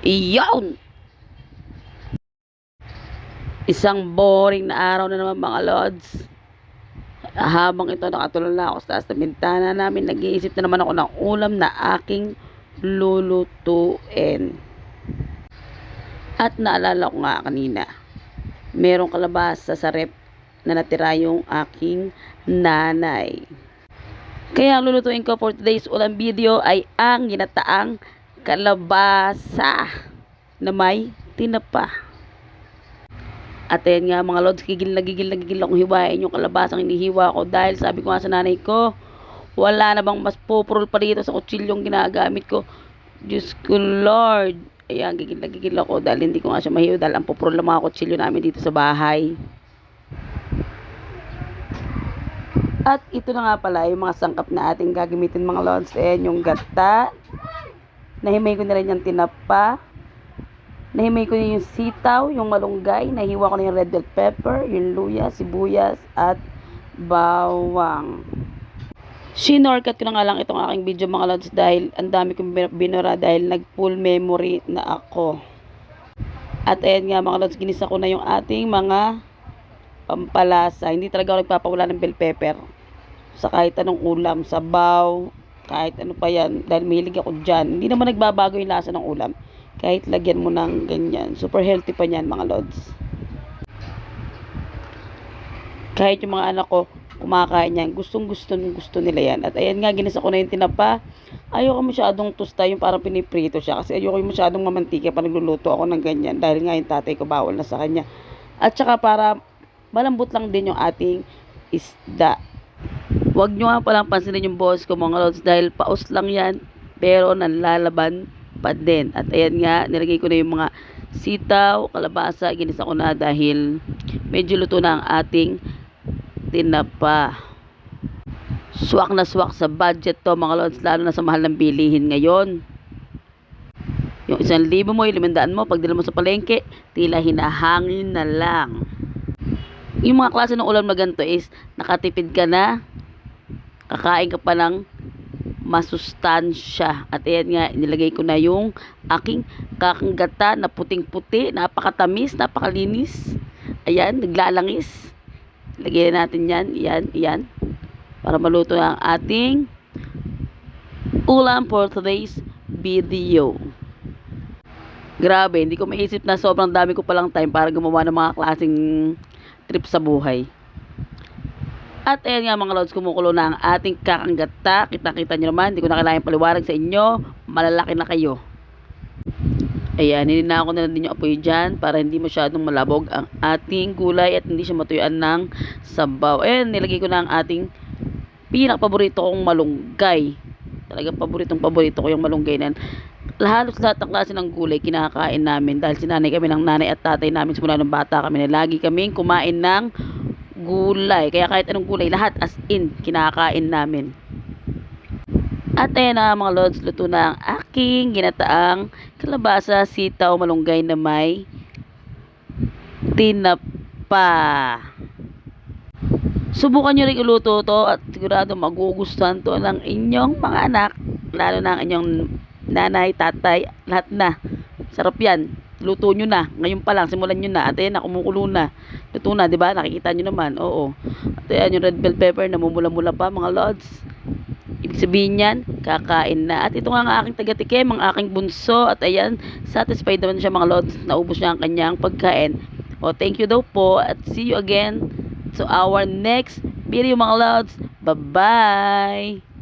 Iyon! Isang boring na araw na naman mga lods. Habang ito nakatulala ako sa taas ng bintana namin, nag-iisip na naman ako ng ulam na aking lulutuin. At naalala ko nga kanina, merong kalabasa sa rep na natira yung aking nanay. Kaya ang lulutuin ko for today's ulam video ay ang ginataang kalabasa na may tinapa. At ayan nga mga lods, gigil na gigil akong hiwain yung kalabasang inihiwa ko dahil sabi ko nga sa nanay ko, wala na bang mas pupurol pa dito sa kutsilyong ginagamit ko. Diyos ko Lord. Ayan, gigil na gigil ako dahil hindi ko nga siya mahiwa dahil ang pupurol ng mga kutsilyo namin dito sa bahay. At ito na nga pala yung mga sangkap na ating gagamitin mga lods. Ayan yung gata. Nahimay ko na rin yung tinapa. Nahimay ko na yung sitaw, yung malunggay. Nahiwa ko na yung red bell pepper, yung luya, sibuyas, at bawang. Sinorkat ko na nga lang itong aking video mga lods dahil ang dami kong binura dahil nag full memory na ako. At ayan nga mga lods, ginisa ko na yung ating mga pampalasa. Hindi talaga ako nagpapawala ng bell pepper sa kahit anong ulam, sabaw, kahit ano pa yan, dahil mahilig ako dyan. Hindi naman nagbabago yung lasa ng ulam kahit lagyan mo ng ganyan. Super healthy pa yan mga lods. Kahit yung mga anak ko kumakain yan, gusto nila yan. At ayan nga, ginisa ko na yung tinapa. Ayoko masyadong tusta yung parang piniprito siya kasi ayoko yung masyadong mamantika pa nagluluto ako ng ganyan dahil nga yung tatay ko bawal na sa kanya. At saka para malambot lang din yung ating isda. Huwag nyo nga palang pansinin yung boss ko mga lods dahil paus lang yan pero nanlalaban pa din. At ayan nga, nilagay ko na yung mga sitaw, kalabasa, ginisa ko na dahil medyo luto na ang ating tinapa. Swak na swak sa budget to mga lods, lalo na sa mahal ng bilihin ngayon. Yung 1,000 mo, 500 mo, pag dila mo sa palengke, tila hinahangin na lang. Yung mga klase ng ulam na ganito is nakatipid ka na, kakain ka pa ng masustansya. At ayan nga, nilagay ko na yung aking kakanggata na puting-puti, napakatamis, napakalinis. Ayan, naglalangis. Lagyan natin yan, yan. Para maluto ang ating ulam for today's video. Grabe, hindi ko maisip na sobrang dami ko palang time para gumawa ng mga klaseng trip sa buhay. At ayan nga mga lods, kumukulo na ang ating kakanggata. Kita-kita nyo naman, hindi ko na kailangan paliwanag sa inyo. Malalaki na kayo. Ayan, hininaan ko na lang din yung apoy dyan para hindi masyadong malabog ang ating gulay at hindi siya matuyuan ng sabaw. Ayan, nilagay ko na ang ating pinakapaborito kong malunggay. Talagang paborito ko yung malunggay na. Halos lahat ng klase ng gulay kinakain namin dahil sinanay kami ng nanay at tatay namin simula ng bata kami na lagi kaming kumain ng gulay. Kaya kahit anong gulay, lahat as in, kinakain namin. At ayan na mga lods, luto na ang aking ginataang kalabasa, sitaw, malunggay na may tinapa. Subukan nyo rin iluto to at sigurado magugustuhan to ng inyong mga anak, lalo na ang inyong nanay, tatay, lahat na. Sarap yan. Luto nyo na. Ngayon pa lang, simulan nyo na. At ayan na, kumukulo na. Luto na, diba? Nakikita nyo naman. Oo. At ayan yung red bell pepper, namumula-mula pa mga lods. Ibig sabihin yan, kakain na. At ito nga ang aking taga-tikim, ang aking bunso. At ayan, satisfied naman siya mga lods. Naubos niya ang kanyang pagkain. O, thank you daw po. At see you again to our next video mga lods. Bye-bye!